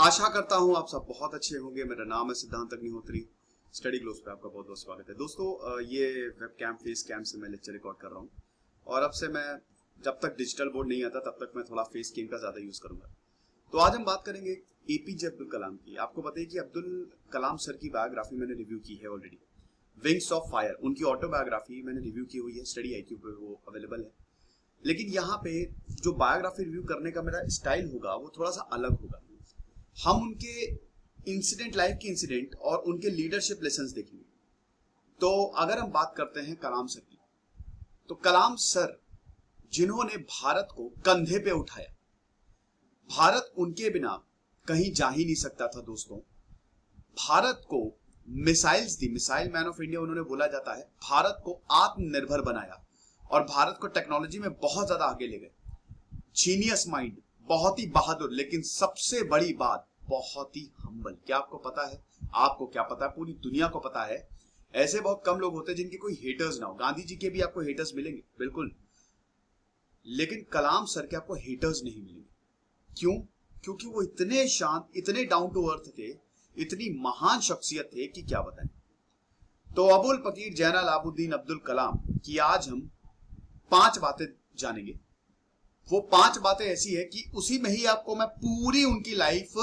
आशा करता हूं आप सब बहुत अच्छे होंगे। मेरा नाम है सिद्धांत अग्निहोत्री। स्टडी ग्लोस पे आपका बहुत बहुत स्वागत है। दोस्तों, ये वेब कैम फेस कैम से मैं लेक्चर रिकॉर्ड कर रहा हूं और अब से मैं जब तक डिजिटल बोर्ड नहीं आता तब तक मैं थोड़ा फेस कैम का ज्यादा यूज करूंगा। तो आज हम बात करेंगे एपीजे अब्दुल कलाम की। आपको बताइए कि अब्दुल कलाम सर की बायोग्राफी मैंने रिव्यू की है ऑलरेडी। विंग्स ऑफ फायर उनकी ऑटोबायोग्राफी मैंने रिव्यू की हुई है, स्टडी आईक्यू पे वो अवेलेबल है। लेकिन यहाँ पे जो बायोग्राफी रिव्यू करने का मेरा स्टाइल होगा वो थोड़ा सा अलग होगा। हम उनके इंसिडेंट, लाइफ के इंसिडेंट और उनके लीडरशिप लेसन्स देखेंगे। तो अगर हम बात करते हैं कलाम सर की, तो कलाम सर जिन्होंने भारत को कंधे पे उठाया, भारत उनके बिना कहीं जा ही नहीं सकता था दोस्तों। भारत को missiles the, missile man of India उन्होंने बोला जाता है। भारत को आत्मनिर्भर बनाया और भारत को टेक्नोलॉजी में बहुत ज्यादा आगे ले गए। जीनियस माइंड, बहुत ही बहादुर, लेकिन सबसे बड़ी बात बहुत ही हम्बल। क्या आपको पता है? आपको क्या पता है? पूरी दुनिया को पता है। ऐसे बहुत कम लोग होते हैं जिनके कोई हेटर्स ना हो। गांधी जी के भी आपको हेटर्स मिलेंगे, बिल्कुल, लेकिन कलाम सर के आपको हेटर्स नहीं मिलेंगे। क्यों? क्योंकि वो इतने शांत, इतने डाउन टू अर्थ थे, इतनी महान शख्सियत थे कि क्या बताएं। तो अबुल फकीर जैनुल आबिदीन अब्दुल कलाम की आज हम 5 बातें जानेंगे। वो 5 बातें ऐसी है कि उसी में ही आपको मैं पूरी उनकी लाइफ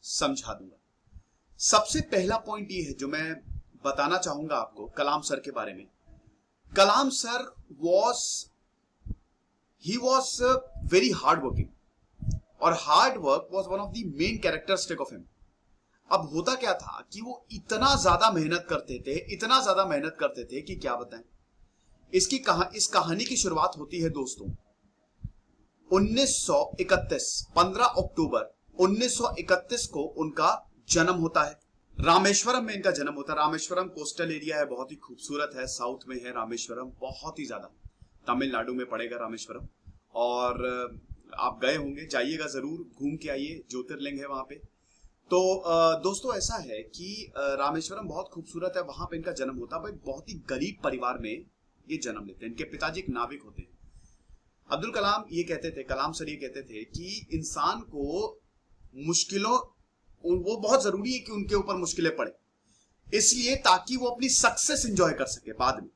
समझा दूंगा। सबसे पहला पॉइंट ये है जो मैं बताना चाहूंगा आपको कलाम सर के बारे में। Kalam sir he was very hard working और hard work was one of the main characteristic of him. अब होता क्या था कि वो इतना ज्यादा मेहनत करते थे, इतना ज्यादा मेहनत करते थे कि क्या बताएं। इस कहानी की शुरुआत होती है दोस्तों 1931, 15 अक्टूबर 1931 को उनका जन्म होता है। रामेश्वरम में इनका जन्म होता है। रामेश्वरम कोस्टल एरिया है, बहुत ही खूबसूरत है, साउथ में है रामेश्वरम, बहुत ही ज्यादा। तमिलनाडु में पड़ेगा रामेश्वरम। और आप गए होंगे, जाइएगा जरूर, घूम के आइए, ज्योतिर्लिंग है वहां पे। तो दोस्तों ऐसा है कि रामेश्वरम बहुत खूबसूरत है, वहां पे इनका जन्म होता है। भाई बहुत ही गरीब परिवार में ये जन्म लेते हैं। इनके पिताजी एक नाविक होते हैं। अब्दुल कलाम ये कहते थे, कलाम सर ये कहते थे कि इंसान को मुश्किलों, वो बहुत जरूरी है कि उनके ऊपर मुश्किलें पड़े, इसलिए ताकि वो अपनी सक्सेस एंजॉय कर सके बाद में।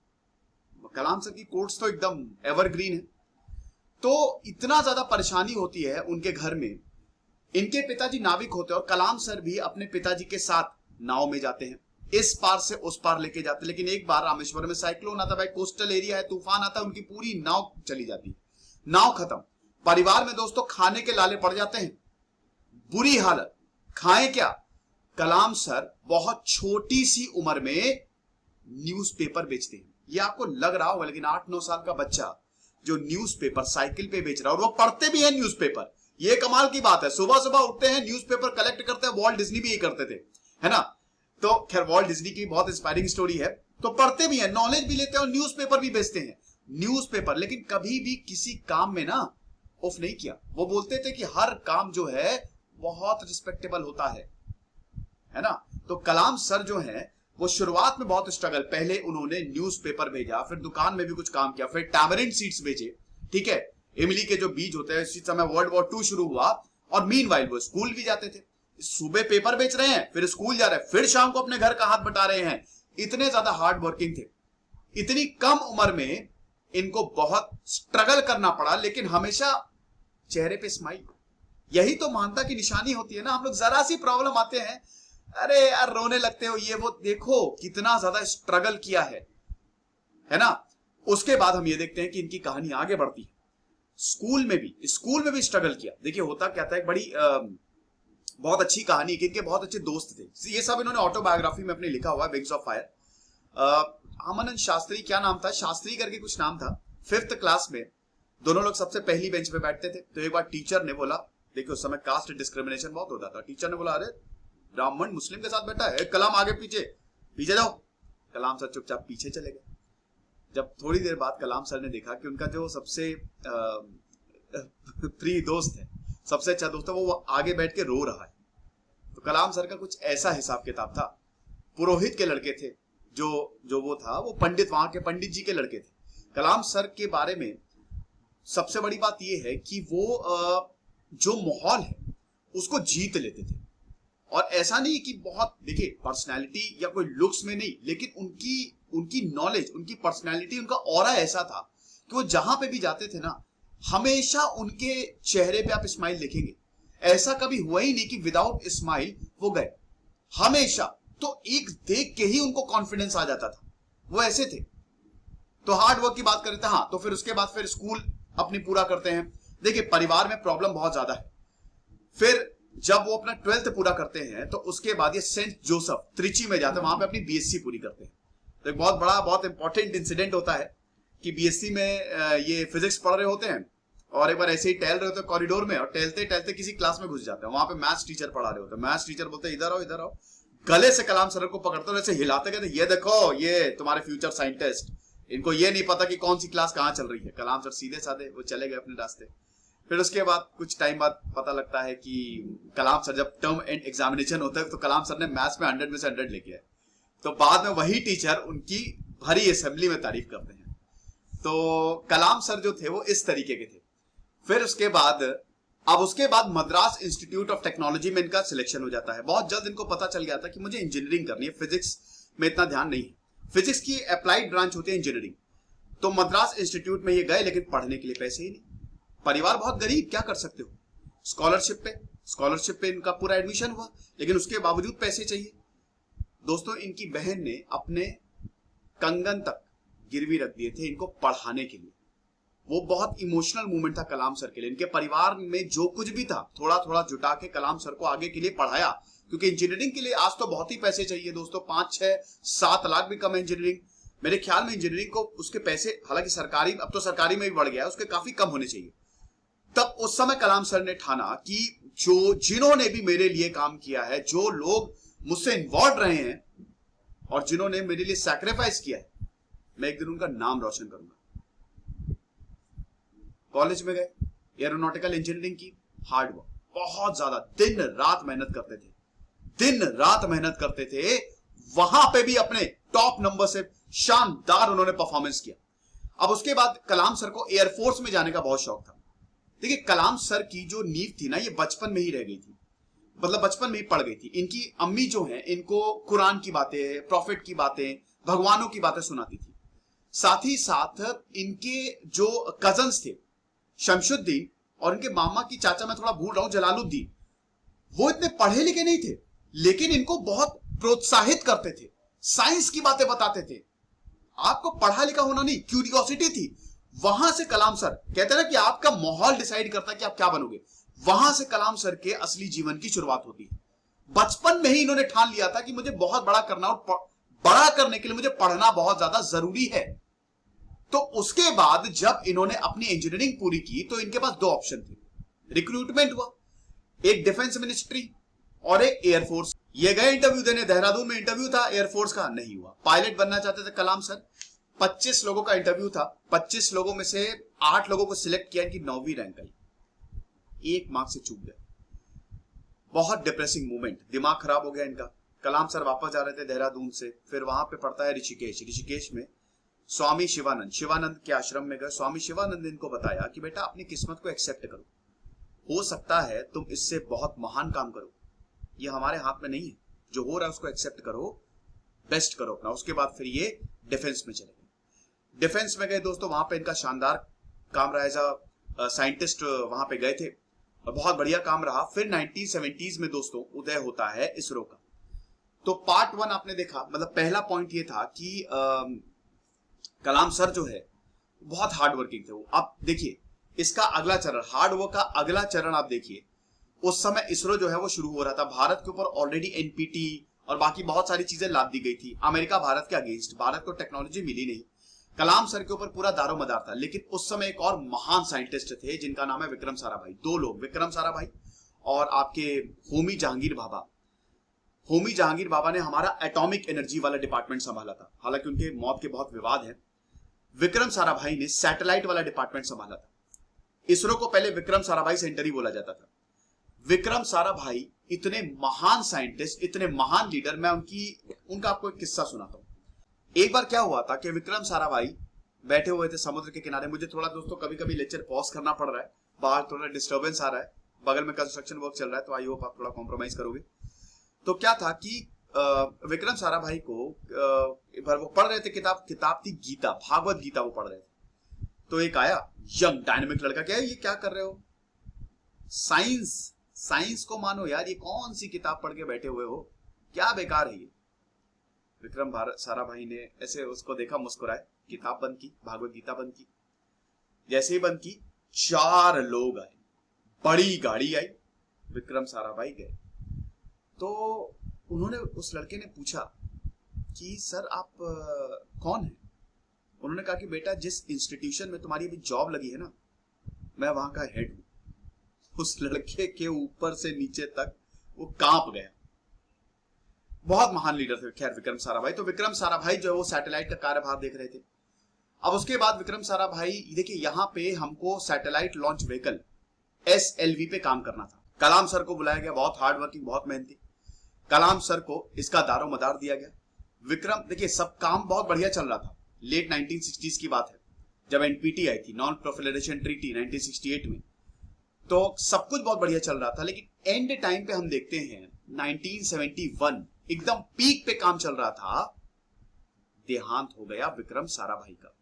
कलाम सर की कोट्स तो एकदम एवरग्रीन है। तो इतना ज्यादा परेशानी होती है उनके घर में। इनके पिताजी नाविक होते हैं और कलाम सर भी अपने पिताजी के साथ नाव में जाते हैं, इस पार से उस पार लेके जाते। लेकिन एक बार रामेश्वरम में साइक्लोन आता है, भाई कोस्टल एरिया है, तूफान आता है, उनकी पूरी नाव चली जाती है, नाव खत्म। परिवार में दोस्तों खाने के लाले पड़ जाते हैं, बुरी हालत। खाएं क्या? कलाम सर बहुत छोटी सी उम्र में न्यूज़पेपर बेचते हैं। ये आपको लग रहा होगा, लेकिन 8-9 साल का बच्चा जो न्यूज़पेपर साइकिल पे बेच रहा है, और वो पढ़ते भी है न्यूज़पेपर। ये कमाल की बात है। सुबह सुबह उठते हैं, न्यूज़पेपर कलेक्ट करते हैं। वॉल्ट डिज्नी भी यही करते थे, है ना। तो खैर वॉल्ट डिज्नी की बहुत इंस्पायरिंग स्टोरी है। तो पढ़ते भी है, नॉलेज भी लेते हैं और न्यूज़पेपर भी बेचते हैं। न्यूज़पेपर, लेकिन कभी भी किसी काम में ना ऑफ नहीं किया। वो बोलते थे कि हर काम जो है बहुत रिस्पेक्टेबल होता है ना। तो कलाम सर जो है वो शुरुआत में बहुत स्ट्रगल, पहले उन्होंने न्यूज़पेपर भेजा, फिर दुकान में भी कुछ काम किया, फिर टैमरिंड सीड्स बेचे, ठीक है, इमली के जो बीज होते हैं। इसी समय वर्ल्ड वॉर 2 शुरू हुआ और मीनवाइल वो स्कूल भी जाते थे। सुबह पेपर बेच रहे हैं, फिर स्कूल जा रहे हैं, फिर शाम को अपने घर का हाथ बटा रहे हैं। इतने ज्यादा हार्ड वर्किंग थे। इतनी कम उम्र में इनको बहुत स्ट्रगल करना पड़ा, लेकिन हमेशा चेहरे पे स्माइल। यही तो महानता की निशानी होती है ना। हम लोग जरा सी प्रॉब्लम आते हैं, अरे यार रोने लगते हो, ये वो। देखो कितना ज्यादा स्ट्रगल किया है ना। उसके बाद हम ये देखते हैं कि इनकी कहानी आगे बढ़ती है। स्कूल में भी स्ट्रगल किया। देखिए होता क्या था, एक बड़ी बहुत अच्छी कहानी कि इनके बहुत अच्छे दोस्त थे। ये सब इन्होंने ऑटोबायोग्राफी में अपने लिखा हुआ है, विंग्स ऑफ फायर। आनंद शास्त्री, क्या नाम था, शास्त्री करके कुछ नाम था। 5th क्लास में दोनों लोग सबसे पहली बेंच पे बैठते थे। तो एक बार टीचर ने बोला, देखिए उस समय कास्ट डिस्क्रिमिनेशन बहुत होता था। टीचर ने बोला, अरे ब्राह्मण मुस्लिम के साथ बैठा है, कलाम आगे पीछे पीछे जाओ। कलाम सर चुपचाप पीछे चले गए। जब थोड़ी देर बाद कलाम सर ने देखा कि उनका जो सबसे प्रिय दोस्त है, सबसे अच्छा दोस्त है, वो आगे बैठ के रो रहा है। तो कलाम सर का कुछ ऐसा हिसाब किताब था। पुरोहित के लड़के थे, जो वो था, वो पंडित, वहां के पंडित जी के लड़के थे। कलाम सर के बारे में सबसे बड़ी बात यह है कि वो जो माहौल है उसको जीत लेते थे। और ऐसा नहीं कि बहुत, देखिए पर्सनैलिटी या कोई लुक्स में नहीं, लेकिन उनकी उनकी नॉलेज, उनकी पर्सनैलिटी, उनका ऑरा ऐसा था कि वो जहां पे भी जाते थे ना, हमेशा उनके चेहरे पे आप स्माइल देखेंगे। ऐसा कभी हुआ ही नहीं कि विदाउट स्माइल वो गए, हमेशा। तो एक देख के ही उनको कॉन्फिडेंस आ जाता था, वो ऐसे थे। तो हार्ड वर्क की बात करें तो हाँ, तो फिर उसके बाद फिर स्कूल अपनी पूरा करते हैं। देखिए परिवार में प्रॉब्लम बहुत ज्यादा है। फिर जब वो अपना 12th पूरा करते हैं तो उसके बाद ये सेंट जोसेफ त्रिची में जाते हैं, वहां पे अपनी बीएससी पूरी करते हैं। तो एक बहुत बड़ा, बहुत इंपॉर्टेंट इंसिडेंट होता है कि बीएससी में ये फिजिक्स पढ़ रहे होते हैं और एक बार ऐसे ही टहल रहे होते हैं कॉरिडोर में, और टहलते टहलते किसी क्लास में घुस जाते हैं। वहां पे मैथ्स टीचर पढ़ा रहे होते हैं। मैथ्स टीचर बोलते हैं इधर आओ इधर आओ, गले से कलाम सर को पकड़ते हैं, ऐसे हिलाते कहते ये देखो ये तुम्हारे फ्यूचर साइंटिस्ट। इनको ये नहीं पता कि कौन सी क्लास कहाँ चल रही है। कलाम सर सीधे साधे वो चले गए अपने रास्ते। फिर उसके बाद कुछ टाइम बाद पता लगता है कि कलाम सर, जब टर्म एंड एग्जामिनेशन होता है तो कलाम सर ने मैथ्स में 100 में से 100 लेके आए। तो बाद में वही टीचर उनकी भरी असेंबली में तारीफ करते हैं। तो कलाम सर जो थे वो इस तरीके के थे। फिर उसके बाद, अब उसके बाद मद्रास इंस्टीट्यूट ऑफ टेक्नोलॉजी में इनका सिलेक्शन हो जाता है। बहुत जल्द इनको पता चल गया था कि मुझे इंजीनियरिंग करनी है, फिजिक्स में इतना ध्यान नहीं है। फिजिक्स की अप्लाइड ब्रांच होती है इंजीनियरिंग। तो मद्रास इंस्टीट्यूट में ये गए, लेकिन पढ़ने के लिए पैसे ही नहीं। परिवार बहुत गरीब, क्या कर सकते हो। स्कॉलरशिप पे इनका पूरा एडमिशन हुआ, लेकिन उसके बावजूद पैसे चाहिए। दोस्तों इनकी बहन ने अपने कंगन तक गिरवी रख दिए थे इनको पढ़ाने के लिए। वो बहुत इमोशनल मोमेंट था कलाम सर के लिए। इनके परिवार में जो कुछ भी था थोड़ा थोड़ा जुटा के कलाम सर को आगे के लिए पढ़ाया, क्योंकि इंजीनियरिंग के लिए आज तो बहुत ही पैसे चाहिए दोस्तों। 5, 6, 7 लाख भी कम है इंजीनियरिंग। मेरे ख्याल में इंजीनियरिंग को उसके पैसे, हालांकि सरकारी, अब तो सरकारी में भी बढ़ गया है, उसके काफी कम होने चाहिए। तब उस समय कलाम सर ने ठाना कि जिन्होंने भी मेरे लिए काम किया है, जो लोग मुझसे इन्वॉल्व रहे हैं और जिन्होंने मेरे लिए सैक्रिफाइस किया है, मैं एक दिन उनका नाम रोशन करूंगा। कॉलेज में गए, एरोनॉटिकल इंजीनियरिंग की, हार्ड वर्क, बहुत ज्यादा दिन रात मेहनत करते थे, दिन रात मेहनत करते थे। वहां पे भी अपने टॉप नंबर से शानदार उन्होंने परफॉर्मेंस किया। अब उसके बाद कलाम सर को एयरफोर्स में जाने का बहुत शौक था। देखिए कलाम सर की जो नींव थी ना, ये बचपन में ही रह गई थी, मतलब बचपन में ही पड़ गई थी। इनकी अम्मी जो है इनको कुरान की बातें, प्रॉफिट की बातें, भगवानों की बातें सुनाती थी। साथ ही साथ इनके जो कजन्स थे शमशुद्दीन और इनके मामा की चाचा, मैं थोड़ा भूल रहा हूं, जलालुद्दीन, वो इतने पढ़े लिखे नहीं थे, लेकिन इनको बहुत प्रोत्साहित करते थे, साइंस की बातें बताते थे। आपको पढ़ा लिखा होना नहीं, क्यूरियोसिटी थी। वहां से कलाम सर कहते हैं ना कि आपका माहौल डिसाइड करता है कि आप क्या बनोगे। वहां से कलाम सर के असली जीवन की शुरुआत होती है। बचपन में ही इन्होंने ठान लिया था कि मुझे बहुत बड़ा करना और बड़ा करने के लिए मुझे पढ़ना बहुत ज्यादा जरूरी है। तो उसके बाद जब इन्होंने अपनी इंजीनियरिंग पूरी की तो इनके पास 2 ऑप्शन थे। रिक्रूटमेंट हुआ, एक डिफेंस मिनिस्ट्री और एक एयरफोर्स। ये गए इंटरव्यू देने, देहरादून में इंटरव्यू था एयरफोर्स का, नहीं हुआ। पायलट बनना चाहते थे कलाम सर। 25 लोगों का इंटरव्यू था, 25 लोगों में से 8 लोगों को सिलेक्ट किया, इनकी 9वीं रैंक आई, 1 मार्क से चूक गए। बहुत डिप्रेसिंग मोमेंट, दिमाग खराब हो गया इनका। कलाम सर वापस जा रहे थे देहरादून से, फिर वहां पे पड़ता है ऋषिकेश में स्वामी शिवानंद के आश्रम में गए। स्वामी शिवानंद ने इनको बताया कि बेटा अपनी किस्मत को एक्सेप्ट करो, हो सकता है तुम इससे बहुत महान काम करो, ये हमारे हाथ में नहीं है, जो हो रहा है उसको एक्सेप्ट करो, बेस्ट करो अपना। उसके बाद फिर ये डिफेंस में चले गए। डिफेंस में गए दोस्तों, वहां पे इनका शानदार काम रहा, एज अ साइंटिस्ट वहां पे गए थे और बहुत बढ़िया काम रहा। फिर 1970s में दोस्तों उदय होता है इसरो का। तो पार्ट 1 आपने देखा, मतलब पहला पॉइंट ये था कि कलाम सर जो है बहुत हार्ड वर्किंग थे वो। आप देखिए इसका अगला चरण, हार्ड वर्क का अगला चरण आप देखिए, उस समय इसरो जो है वो शुरू हो रहा था। भारत के ऊपर ऑलरेडी एनपीटी और बाकी बहुत सारी चीजें लाद दी गई थी। अमेरिका भारत के अगेंस्ट, भारत को टेक्नोलॉजी मिली नहीं। कलाम सर के ऊपर पूरा दारोमदार था। लेकिन उस समय एक और महान साइंटिस्ट थे जिनका नाम है विक्रम साराभाई। 2 लोग, विक्रम साराभाई और आपके होमी जहांगीर भाभा। होमी जहांगीर भाभा ने हमारा एटॉमिक एनर्जी वाला डिपार्टमेंट संभाला था, हालांकि उनके मौत के बहुत विवाद है। विक्रम साराभाई ने सैटेलाइट वाला डिपार्टमेंट संभाला था। इसरो को पहले विक्रम साराभाई सेंटर ही बोला जाता था। विक्रम साराभाई इतने महान साइंटिस्ट, इतने महान लीडर, मैं उनका आपको एक किस्सा सुनाता हूं। एक बार क्या हुआ था कि विक्रम साराभाई बैठे हुए थे समुद्र के किनारे। मुझे थोड़ा दोस्तों कभी कभी लेक्चर पॉज करना पड़ रहा है, बाहर थोड़ा डिस्टर्बेंस आ रहा है, बगल में कंस्ट्रक्शन वर्क चल रहा है, तो आई होप आप थोड़ा कॉम्प्रोमाइज करोगे। तो क्या था कि विक्रम साराभाई को एक बार वो पढ़ रहे थे किताब थी गीता, भागवत गीता वो पढ़ रहे थे। तो एक आया यंग डायनेमिक लड़का, क्या है ये, क्या कर रहे हो, साइंस को मानो यार, ये कौन सी किताब पढ़ के बैठे हुए हो, क्या बेकार है ये। विक्रम साराभाई ने ऐसे उसको देखा, मुस्कुराए, किताब बंद की, भागवत गीता बंद की। जैसे ही बंद की, 4 लोग आए, बड़ी गाड़ी आई, विक्रम साराभाई गए। तो उन्होंने, उस लड़के ने पूछा कि सर आप कौन हैं? उन्होंने कहा कि बेटा जिस इंस्टीट्यूशन में तुम्हारी अभी जॉब लगी है ना, मैं वहां का हेड हूं। उस लड़के के ऊपर से नीचे तक वो कांप गया। बहुत महान लीडर थे खैर विक्रम साराभाई। तो विक्रम साराभाई जो है वो सैटेलाइट का कार्यभार देख रहे थे। अब उसके बाद विक्रम साराभाई, देखिए यहां पे हमको सैटेलाइट लॉन्च व्हीकल SLV पे काम करना था। कलाम सर को बुलाया गया, बहुत हार्ड वर्किंग, बहुत मेहनती। कलाम सर को इसका दारो मदार दिया गया। विक्रम, देखिए सब काम बहुत बढ़िया चल रहा था। लेट 1960s की बात है, जब NPT आई थी, नॉन प्रोलिफरेशन ट्रीटी 1968 में। तो सब कुछ बहुत बढ़िया चल रहा था। लेकिन एंड टाइम पे हम देखते हैं 1971 एकदम पीक पे काम चल रहा था, देहांत हो गया विक्रम साराभाई का।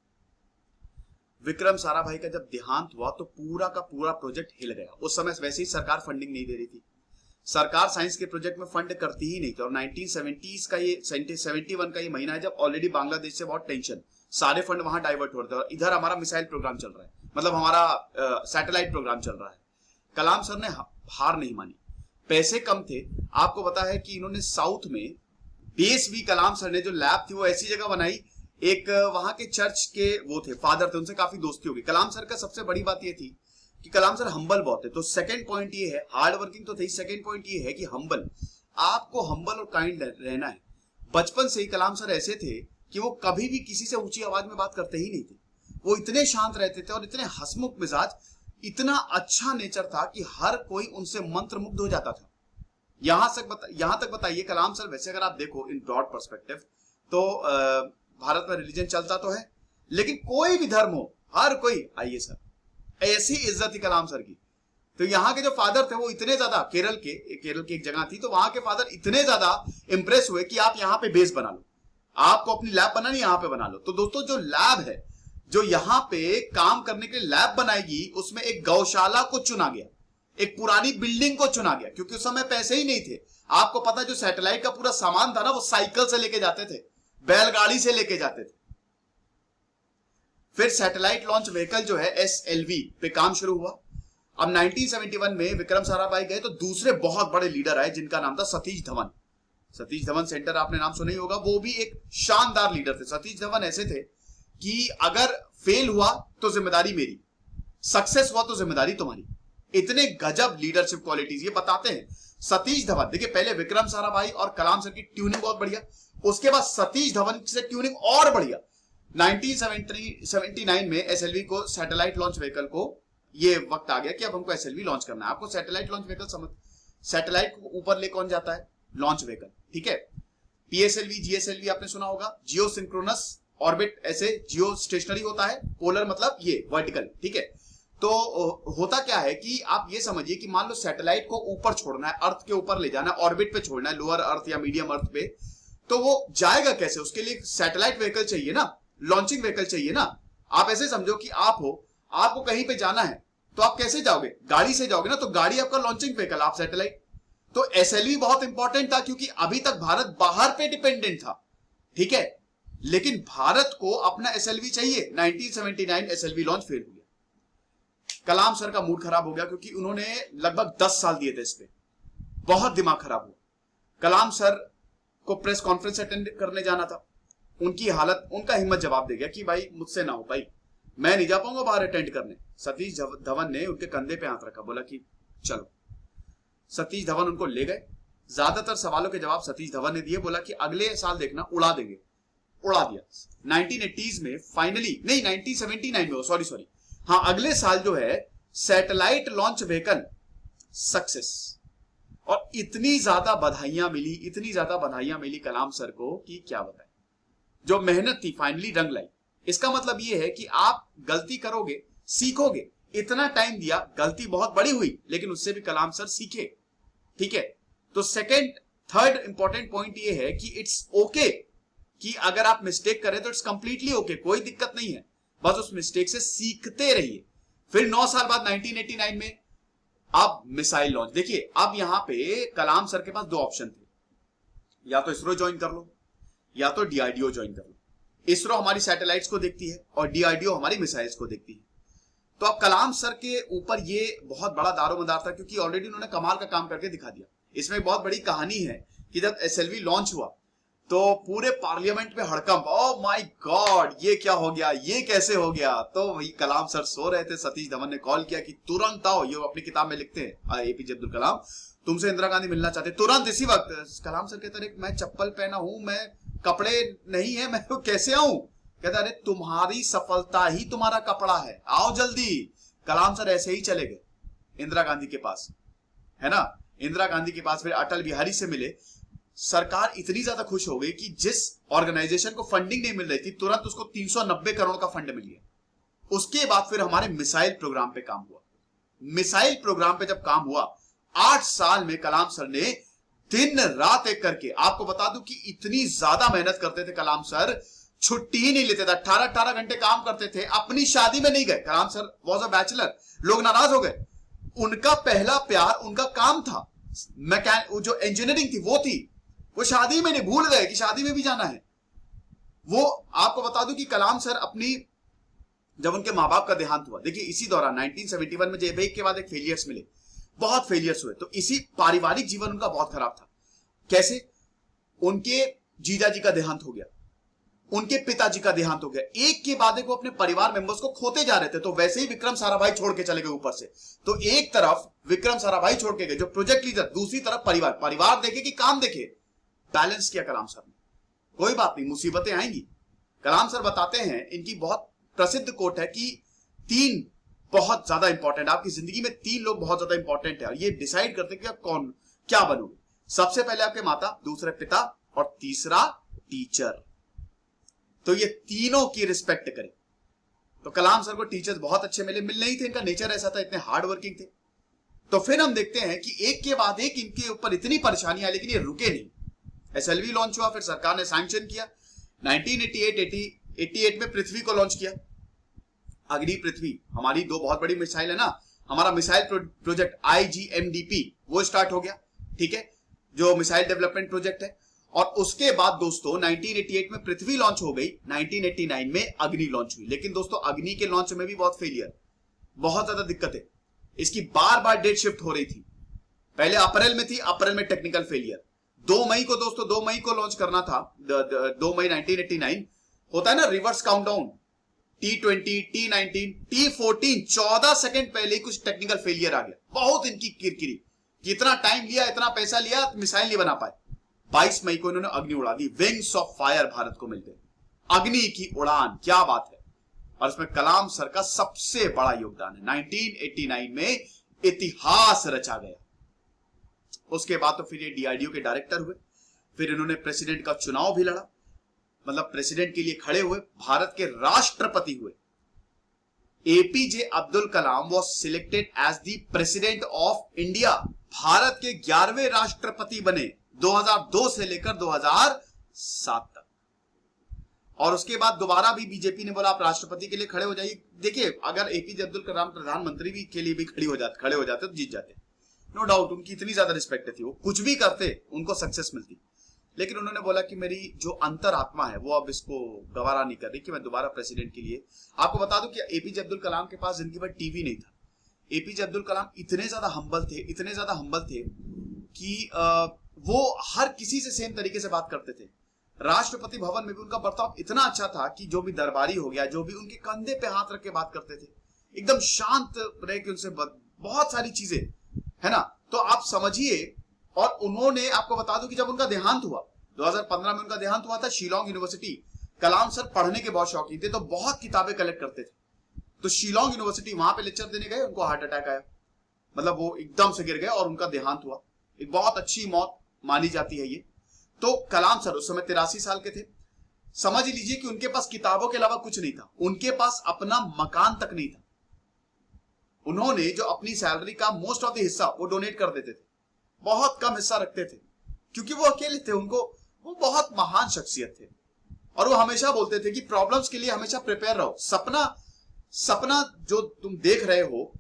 विक्रम साराभाई का जब देहांत हुआ तो पूरा का पूरा प्रोजेक्ट हिल गया। उस समय वैसे ही सरकार फंडिंग नहीं दे रही थी, सरकार साइंस के प्रोजेक्ट में फंड करती ही नहीं थी। और 1970s का ये 71 का ये महीना है जब ऑलरेडी बांग्लादेश से बहुत टेंशन, सारे फंड वहां डाइवर्ट हो रहे थे। और इधर हमारा मिसाइल प्रोग्राम चल रहा है, मतलब हमारा सैटेलाइट प्रोग्राम चल रहा है। कलाम सर ने हार नहीं मानी, पैसे कम थे। आपको पता है कि इन्होंने साउथ में बेस भी, कलाम सर ने जो लैब थी वो ऐसी जगह बनाई, एक वहां के चर्च के वो थे, फादर थे, उनसे काफी दोस्ती होगी। कलाम सर का सबसे बड़ी बात ये थी कि कलाम सर हम्बल बहुत है। तो सेकंड पॉइंट ये है, हार्ड वर्किंग तो थे, सेकंड पॉइंट ये है कि हम्बल, आपको हम्बल और काइंड रहना है। बचपन से ही कलाम सर ऐसे थे कि वो कभी भी किसी से ऊंची आवाज में बात करते ही नहीं थे। वो इतने शांत रहते थे और इतने हंसमुख मिजाज, इतना अच्छा नेचर था कि हर कोई उनसे मंत्रमुग्ध हो जाता था। यहां तक बताइए, कलाम सर वैसे अगर आप देखो इन ब्रॉड पर्सपेक्टिव तो भारत में रिलीजन चलता तो है, लेकिन कोई भी धर्म हो, हर कोई आइए सर, ऐसी इज्जत थी कलाम सर की। तो यहाँ के जो फादर थे वो इतने ज्यादा, केरल की एक जगह थी, तो वहां के फादर इतने ज्यादा इंप्रेस हुए कि आप यहाँ पे बेस बना लो, आपको अपनी लैब बनानी यहाँ पे बना लो। तो दोस्तों जो लैब है, जो यहाँ पे काम करने के लिए लैब बनाएगी, उसमें एक गौशाला को चुना गया, एक पुरानी बिल्डिंग को चुना गया, क्योंकि उस समय पैसे ही नहीं थे। आपको पता, जो सैटेलाइट का पूरा सामान था ना, वो साइकिल से लेके जाते थे, बैलगाड़ी से लेके जाते थे। फिर सैटेलाइट लॉन्च व्हीकल जो है SLV पे काम शुरू हुआ। अब 1971 में विक्रम साराभाई गए तो दूसरे बहुत बड़े लीडर आए जिनका नाम था सतीश धवन। सतीश धवन सेंटर आपने नाम सुना ही होगा, वो भी एक शानदार लीडर थे। सतीश धवन ऐसे थे कि अगर फेल हुआ तो जिम्मेदारी मेरी, सक्सेस हुआ तो जिम्मेदारी तुम्हारी। इतने गजब लीडरशिप क्वालिटीज ये बताते हैं सतीश धवन। देखिए पहले विक्रम साराभाई और कलाम सर की ट्यूनिंग बहुत बढ़िया, उसके बाद सतीश धवन से ट्यूनिंग और बढ़िया। 1979 में SLV को, सैटेलाइट लॉन्च व्हीकल को, ये वक्त आ गया कि अब हमको SLV लॉन्च करना है। आपको सैटेलाइट लॉन्च व्हीकल समझ, सैटेलाइट को ऊपर ले कौन जाता है? लॉन्च व्हीकल, ठीक है। PSLV GSLV आपने सुना होगा, जियो सिंक्रोनस ऑर्बिट, ऐसे जियो स्टेशनरी होता है, पोलर मतलब ये वर्टिकल, ठीक है। तो होता क्या है कि आप ये समझिए कि मान लो सैटेलाइट को ऊपर छोड़ना है, अर्थ के ऊपर ले जाना है, ऑर्बिट पे छोड़ना है, लोअर अर्थ या मीडियम अर्थ पे, तो वो जाएगा कैसे? उसके लिए सैटेलाइट व्हीकल चाहिए ना, लॉन्चिंग व्हीकल चाहिए ना। आप ऐसे समझो कि आप हो, आपको कहीं पे जाना है तो आप कैसे जाओगे? गाड़ी से जाओगे ना, तो गाड़ी आपका लॉन्चिंग व्हीकल, आप सैटेलाइट। तो SLV बहुत इंपॉर्टेंट था क्योंकि अभी तक भारत बाहर पे डिपेंडेंट था, ठीक है, लेकिन भारत को अपना SLV चाहिए। 1979 SLV लॉन्च फेल हो गया। कलाम सर का मूड खराब हो गया क्योंकि उन्होंने लगभग 10 साल दिए थे इस पे, बहुत दिमाग खराब हुआ। कलाम सर को प्रेस कॉन्फ्रेंस अटेंड करने जाना था, उनकी हालत, उनका हिम्मत जवाब दे गया कि भाई मुझसे ना हो भाई, मैं नहीं जा पाऊंगा बाहर अटेंड करने। सतीश धवन ने उनके कंधे पे हाथ रखा, बोला कि चलो। सतीश धवन उनको ले गए, ज्यादातर सवालों के जवाब सतीश धवन ने दिए, बोला कि अगले साल देखना उड़ा देंगे। उड़ा दिया। 1980s में फाइनली, नहीं 1979 में, सॉरी, हाँ अगले साल जो है सैटेलाइट लॉन्च व्हीकल सक्सेस। और इतनी ज्यादा बधाइयां मिली कलाम सर को कि क्या बताएं। जो मेहनत थी फाइनली रंग लाई। इसका मतलब यह है कि आप गलती करोगे, सीखोगे। इतना टाइम दिया, गलती बहुत बड़ी हुई, लेकिन उससे भी कलाम सर सीखे, ठीक है। तो सेकेंड थर्ड इंपॉर्टेंट पॉइंट ये है कि इट्स ओके कि अगर आप मिस्टेक करें तो इट्स कंप्लीटली ओके, कोई दिक्कत नहीं है, बस उस मिस्टेक से सीखते रहिए। फिर 9 साल बाद 1989 में अब मिसाइल लॉन्च। देखिए अब यहां पे कलाम सर के पास दो ऑप्शन थे, या तो इसरो ज्वाइन कर लो या तो डीआरडीओ ज्वाइन कर लो। इसरो हमारी सैटेलाइट्स को देखती है और डीआरडीओ हमारी मिसाइल्स को देखती है। तो अब कलाम सर के ऊपर ये बहुत बड़ा दारोमदार था, क्योंकि ऑलरेडी उन्होंने कमाल का काम करके दिखा दिया। इसमें एक बहुत बड़ी कहानी है कि जब एसएलवी लॉन्च हुआ तो पूरे पार्लियामेंट में हड़कंप, ओह माय गॉड ये क्या हो गया, ये कैसे हो गया। तो वही कलाम सर सो रहे थे, सतीश धवन ने कॉल किया कि तुरंत आओ, ये अपनी किताब में लिखते हैं एपीजे अब्दुल कलाम, तुमसे इंदिरा गांधी मिलना चाहते, तुरंत इसी वक्त। कलाम सर कहते रहे मैं चप्पल पहना हूं, मैं कपड़े नहीं है, मैं कैसे आऊं। कहता अरे तुम्हारी सफलता ही तुम्हारा कपड़ा है, आओ जल्दी। कलाम सर ऐसे ही चले गए इंदिरा गांधी के पास, है ना, इंदिरा गांधी के पास, फिर अटल बिहारी से मिले। सरकार इतनी ज्यादा खुश हो गई कि जिस ऑर्गेनाइजेशन को फंडिंग नहीं मिल रही थी तुरंत उसको 390 करोड़ का फंड मिल गया। उसके बाद फिर हमारे मिसाइल प्रोग्राम पे काम हुआ। मिसाइल प्रोग्राम पे जब काम हुआ 8 साल में कलाम सर ने दिन रात एक करके, आपको बता दूं कि इतनी ज्यादा मेहनत करते थे कलाम सर, छुट्टी ही नहीं लेते थे, 18-18 घंटे काम करते थे। अपनी शादी में नहीं गए, कलाम सर वॉज अ बैचलर, लोग नाराज हो गए। उनका पहला प्यार उनका काम था, जो इंजीनियरिंग थी वो थी, वो शादी में नहीं, भूल गए कि शादी में भी जाना है। वो आपको बता दूं कि कलाम सर अपनी, जब उनके माँ बाप का देहांत हुआ, देखिए इसी दौरान 1971 में जब एक के बाद एक फेलियर्स मिले, बहुत फेलियर्स हुए, तो इसी पारिवारिक जीवन उनका बहुत खराब था। कैसे? उनके जीजा जी का देहांत हो गया, उनके पिताजी का देहांत हो गया, एक के बाद एक वो अपने परिवार मेंबर्स को खोते जा रहे थे। तो वैसे ही विक्रम साराभाई छोड़ के चले गए ऊपर से। तो एक तरफ विक्रम साराभाई छोड़ के गए जो प्रोजेक्ट लीडर, दूसरी तरफ परिवार देखे कि काम देखे, बैलेंस किया कलाम सर ने। कोई बात नहीं, मुसीबतें आएंगी। कलाम सर बताते हैं, इनकी बहुत प्रसिद्ध कोट है कि 3 बहुत ज्यादा इंपॉर्टेंट, आपकी जिंदगी में 3 लोग बहुत ज्यादा इंपॉर्टेंट है और ये डिसाइड करते हैं कि आप कौन क्या बनोगे। सबसे पहले आपके माता, दूसरे पिता और तीसरा टीचर। तो ये तीनों की रिस्पेक्ट करें। तो कलाम सर को टीचर्स बहुत अच्छे मिले, मिल नहीं थे, इनका नेचर ऐसा था, इतने हार्ड वर्किंग थे। तो फिर हम देखते हैं कि एक के बाद एक इनके ऊपर इतनी परेशानियां, लेकिन ये रुके नहीं। एसएलवी लॉन्च हुआ, फिर सरकार ने सैंक्शन किया। 1988 में पृथ्वी को लॉन्च किया, अग्नि पृथ्वी। हमारी 2 बहुत बड़ी मिसाइल है ना, हमारा मिसाइल प्रोजेक्ट IGMDP वो स्टार्ट हो गया, ठीक है, जो मिसाइल डेवलपमेंट प्रोजेक्ट है। और उसके बाद दोस्तों 1988 में पृथ्वी लॉन्च हो गई, 1989 में अग्नि लॉन्च हुई। लेकिन दोस्तों अग्नि के लॉन्च में भी बहुत फेलियर, बहुत ज्यादा दिक्कत है। इसकी बार बार डेट शिफ्ट हो रही थी, पहले अप्रैल में थी, अप्रैल में टेक्निकल फेलियर। 2 मई को दोस्तों, 2 मई को लॉन्च करना था, 2 मई 1989 होता है ना reverse countdown, T20, T19, T14, 14 second पहले ही कुछ टेक्निकल फेलियर आ गया। बहुत इनकी किरकिरी, कितना टाइम लिया, इतना पैसा लिया, मिसाइल नहीं बना पाए। 22 मई को इन्होंने अग्नि उड़ा दी, विंग्स ऑफ फायर भारत को मिल गए, अग्नि की उड़ान, क्या बात है। और इसमें कलाम सर का सबसे बड़ा योगदान है। 1989 में इतिहास रचा गया। उसके बाद तो फिर ये डीआरडीओ के डायरेक्टर हुए, फिर इन्होंने प्रेसिडेंट का चुनाव भी लड़ा, मतलब प्रेसिडेंट के लिए खड़े हुए, भारत के राष्ट्रपति हुए। APJ Abdul Kalam was selected as the president of India, भारत के 11वें राष्ट्रपति बने 2002 से लेकर 2007 तक। और उसके बाद दोबारा भी बीजेपी ने बोला आप राष्ट्रपति के लिए खड़े हो जाइए। देखिए अगर एपीजे अब्दुल कलाम प्रधानमंत्री भी के लिए भी खड़े हो जाते तो जीत जाते, नो डाउट। उनकी इतनी ज्यादा रिस्पेक्ट थी, वो कुछ भी करते उनको सक्सेस मिलती। लेकिन उन्होंने बोला कि मेरी जो अंतरात्मा है वो अब इसको गवारा नहीं कर रही कि मैं दोबारा प्रेसिडेंट के लिए। आपको बता दूं कि एपीजे अब्दुल कलाम के पास जिंदगी भर टीवी नहीं था। एपीजे अब्दुल कलाम इतने ज्यादा हम्बल थे कि वो हर किसी से सेम तरीके से बात करते थे। राष्ट्रपति भवन में भी उनका बर्ताव इतना अच्छा था कि जो भी दरबारी हो गया, जो भी उनके कंधे पे हाथ रख के बात करते थे, एकदम शांत रह के उनसे बहुत सारी चीजें, है ना। तो आप समझिए। और उन्होंने, आपको बता दूं कि जब उनका देहांत हुआ 2015 में, उनका देहांत हुआ था शिलोंग यूनिवर्सिटी। कलाम सर पढ़ने के बहुत शौकीन थे, तो बहुत किताबें कलेक्ट करते थे। तो शिलोंग यूनिवर्सिटी, वहां पे लेक्चर देने गए, उनको हार्ट अटैक आया, मतलब वो एकदम से गिर गए और उनका देहांत हुआ। एक बहुत अच्छी मौत मानी जाती है ये। तो कलाम सर उस समय 83 साल के थे। समझ लीजिए कि उनके पास किताबों के अलावा कुछ नहीं था, उनके पास अपना मकान तक नहीं था। उन्होंने जो अपनी सैलरी का मोस्ट ऑफ द हिस्सा वो डोनेट कर देते थे, बहुत कम हिस्सा रखते थे। क्योंकि वो अकेले थे, उनको वो बहुत महान शख्सियत थे और वो हमेशा बोलते थे कि प्रॉब्लम्स के लिए हमेशा प्रिपेयर रहो। सपना सपना जो तुम देख रहे हो,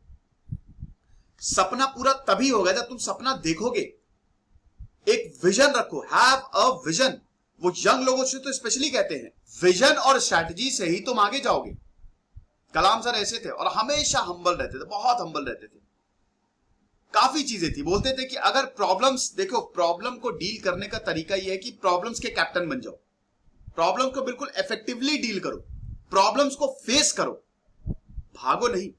सपना पूरा तभी होगा जब तुम सपना देखोगे। एक विजन रखो, हैव अ विजन। वो यंग लोगों से तो स्पेशली कहते हैं, विजन और स्ट्रैटेजी से ही तुम आगे जाओगे। कलाम सर ऐसे थे और हमेशा हम्बल रहते थे, बहुत हम्बल रहते थे। काफी चीजें थी, बोलते थे कि अगर प्रॉब्लम्स, देखो प्रॉब्लम को डील करने का तरीका यह है कि प्रॉब्लम्स के कैप्टन बन जाओ, प्रॉब्लम को बिल्कुल इफेक्टिवली डील करो, प्रॉब्लम्स को फेस करो, भागो नहीं।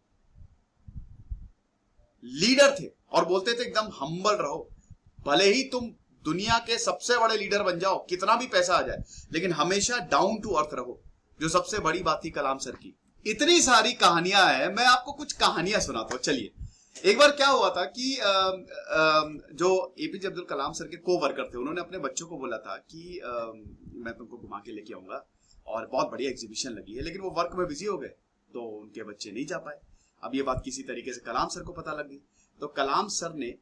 लीडर थे और बोलते थे एकदम हम्बल रहो, भले ही तुम दुनिया के सबसे बड़े लीडर बन जाओ, कितना भी पैसा आ जाए, लेकिन हमेशा डाउन टू अर्थ रहो, जो सबसे बड़ी बात थी कलाम सर की। इतनी सारी कहानियां हैं, मैं आपको कुछ कहानियां सुनाता हूं। चलिए, एक बार क्या हुआ था कि जो एपीजे अब्दुल कलाम सर के को वर्कर थे, उन्होंने अपने बच्चों को बोला था कि मैं तुमको घुमा के लेके आऊंगा और बहुत बढ़िया एग्जीबिशन लगी है, लेकिन वो वर्क में बिजी हो गए तो उनके बच्चे नहीं जा पाए। अब ये बात किसी तरीके से कलाम सर को पता लग गई, तो कलाम सर ने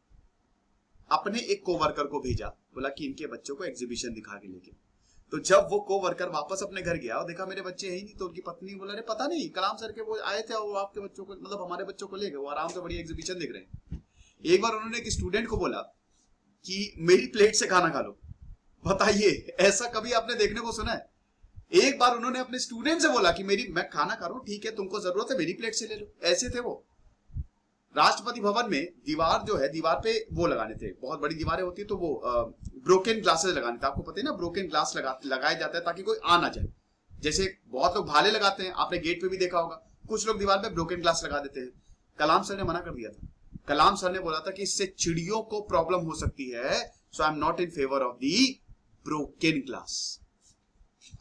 अपने एक कोवर्कर को भेजा, बोला कि इनके बच्चों को एग्जीबिशन दिखा के लेके। तो जब वो कोवर्कर वापस अपने घर गया और देखा मेरे बच्चे है ही नहीं, तो उनकी पत्नी बोला, अरे पता नहीं, कलाम सर के वो आए थे, वो आपके बच्चों को, मतलब हमारे बच्चों को ले गए, वो आराम से बड़ी एग्जीबिशन देख रहे हैं। एक बार उन्होंने एक स्टूडेंट को बोला कि मेरी प्लेट से खाना खा लो। बताइए, ऐसा कभी आपने देखने को सुना है? एक बार उन्होंने अपने स्टूडेंट से बोला कि मैं खाना खा रहा हूं, ठीक है, तुमको जरूरत है मेरी प्लेट से ले लो। ऐसे थे वो। राष्ट्रपति भवन में दीवार जो है, दीवार पे वो लगाने थे, बहुत बड़ी दीवारें होती है, तो वो ब्रोकन ग्लासेस लगाने थे। आपको पता है ना, ब्रोकन ग्लास लगाया जाता है ताकि कोई आ ना जाए। जैसे बहुत लोग भाले लगाते हैं, आपने गेट पे भी देखा होगा, कुछ लोग दीवार पे ब्रोकन ग्लास लगा देते हैं। कलाम सर ने मना कर दिया था। कलाम सर ने बोला था कि इससे चिड़ियों को प्रॉब्लम हो सकती है, so I am not in favour of the broken glass.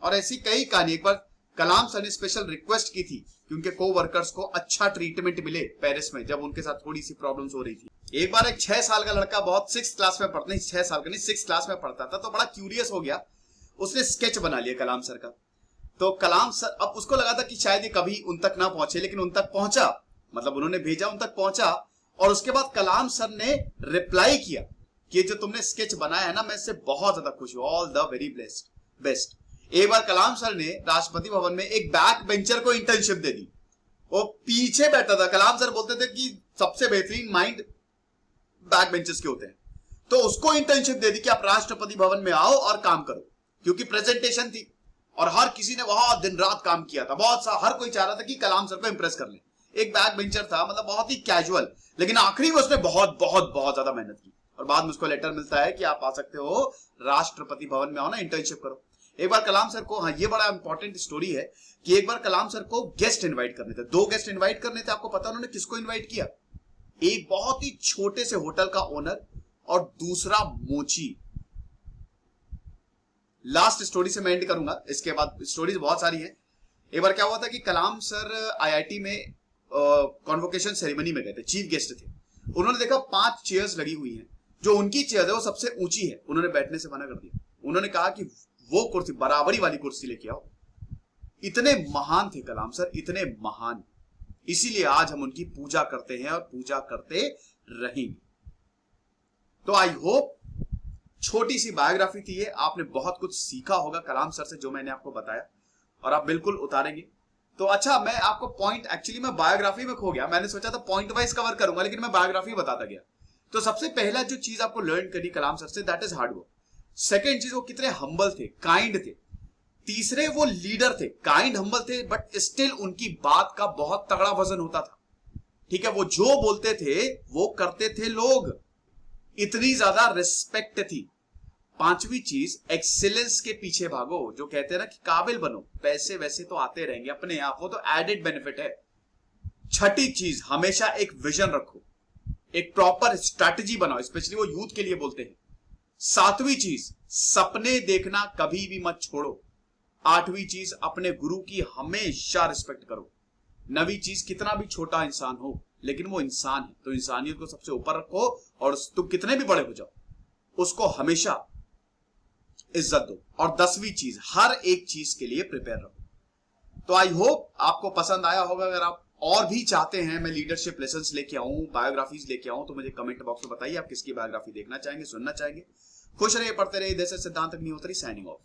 और ऐसी कई कहानी। एक बार कलाम सर ने स्पेशल रिक्वेस्ट की थी कि उनके को वर्कर्स को अच्छा ट्रीटमेंट मिले पेरिस में, जब उनके साथ थोड़ी सी प्रॉब्लम्स हो रही थी। एक बार एक 6 साल का लड़का, बहुत 6 क्लास में पढ़ता, नहीं 6 साल का नहीं, 6 क्लास में पढ़ता था, तो बड़ा क्यूरियस हो गया, उसने स्केच बना लिया कलाम सर का। तो कलाम सर, अब उसको लगा था कि शायद ये कभी उन तक ना पहुंचे, लेकिन उन तक पहुंचा, मतलब उन्होंने भेजा, उन तक पहुंचा। और उसके बाद कलाम सर ने रिप्लाई किया कि जो तुमने स्केच बनाया है ना, मैं इससे बहुत ज्यादा खुश हूं, ऑल द वेरी बेस्ट। एक बार कलाम सर ने राष्ट्रपति भवन में एक बैक बेंचर को इंटर्नशिप दे दी। वो पीछे बैठा था, कलाम सर बोलते थे कि सबसे बेहतरीन माइंड बैक बेंचर्स के होते हैं, तो उसको इंटर्नशिप दे दी कि आप राष्ट्रपति भवन में आओ और काम करो, क्योंकि प्रेजेंटेशन थी और हर किसी ने बहुत दिन रात काम किया था, हर कोई चाह रहा था कि कलाम सर को इंप्रेस कर ले। एक बैक बेंचर था, मतलब बहुत ही कैजुअल, लेकिन आखिरी में उसने बहुत बहुत बहुत ज्यादा मेहनत की और बाद में उसको लेटर मिलता है कि आप आ सकते हो राष्ट्रपति भवन में, आओ ना, इंटर्नशिप करो। एक बार कलाम सर को, हाँ ये बड़ा इंपॉर्टेंट स्टोरी है कि एक बार कलाम सर को गेस्ट इनवाइट करने थे, 2 गेस्ट इनवाइट करने थे। आपको पता उन्होंने किसको इनवाइट किया? एक बहुत ही छोटे से होटल का ओनर और दूसरा मोची। लास्ट स्टोरी से मैं एंड करूंगा, इसके बाद स्टोरीज बहुत सारी है। एक बार क्या हुआ था कि कलाम सर आईआईटी में कॉन्वोकेशन सेरेमनी में गए थे, चीफ गेस्ट थे। उन्होंने देखा 5 चेयर्स लगी हुई हैं, जो उनकी चेयर है वो सबसे ऊंची है, उन्होंने बैठने से मना कर दिया। उन्होंने कहा कि वो कुर्सी, बराबरी वाली कुर्सी लेके आओ। इतने महान थे कलाम सर, इतने महान, इसीलिए आज हम उनकी पूजा करते हैं और पूजा करते रहेंगे। तो आई होप छोटी सी बायोग्राफी थी ये, आपने बहुत कुछ सीखा होगा कलाम सर से, जो मैंने आपको बताया, और आप बिल्कुल उतारेंगे। तो अच्छा, मैं आपको पॉइंट, एक्चुअली मैं बायोग्राफी में खो गया, मैंने सोचा था पॉइंट वाइज कवर करूंगा, लेकिन मैं बायोग्राफी बताता गया। तो सबसे पहला जो चीज आपको लर्न करी कलाम सर से, that is hard work. Second चीज, वो कितने हम्बल थे, काइंड थे। तीसरे, वो लीडर थे, काइंड हम्बल थे, बट स्टिल उनकी बात का बहुत तगड़ा वजन होता था। ठीक है, वो जो बोलते थे वो करते थे लोग, इतनी ज्यादा रिस्पेक्ट थी। पांचवी चीज, एक्सीलेंस के पीछे भागो, जो कहते हैं ना कि काबिल बनो, पैसे वैसे तो आते रहेंगे अपने आप, वो तो एडेड बेनिफिट है। छठी चीज, हमेशा एक विजन रखो, एक प्रॉपर स्ट्रैटेजी बनाओ, स्पेशली वो यूथ के लिए बोलते हैं। सातवीं चीज, सपने देखना कभी भी मत छोड़ो। आठवीं चीज, अपने गुरु की हमेशा रिस्पेक्ट करो। नवीं चीज, कितना भी छोटा इंसान हो लेकिन वो इंसान है, तो इंसानियत को सबसे ऊपर रखो, और तुम कितने भी बड़े हो जाओ उसको हमेशा इज्जत दो। और 10वीं चीज, हर एक चीज के लिए प्रिपेयर रहो। तो आई होप आपको पसंद आया होगा। अगर आप और भी चाहते हैं मैं लीडरशिप लेसन्स लेके आऊं, बायोग्राफीज लेके आऊं, तो मुझे कमेंट बॉक्स में बताइए आप किसकी बायोग्राफी देखना चाहेंगे, सुनना चाहेंगे। खुश रहिए, पढ़ते रहिए। दिस इज सिद्धांत अग्निहोत्री साइनिंग ऑफ।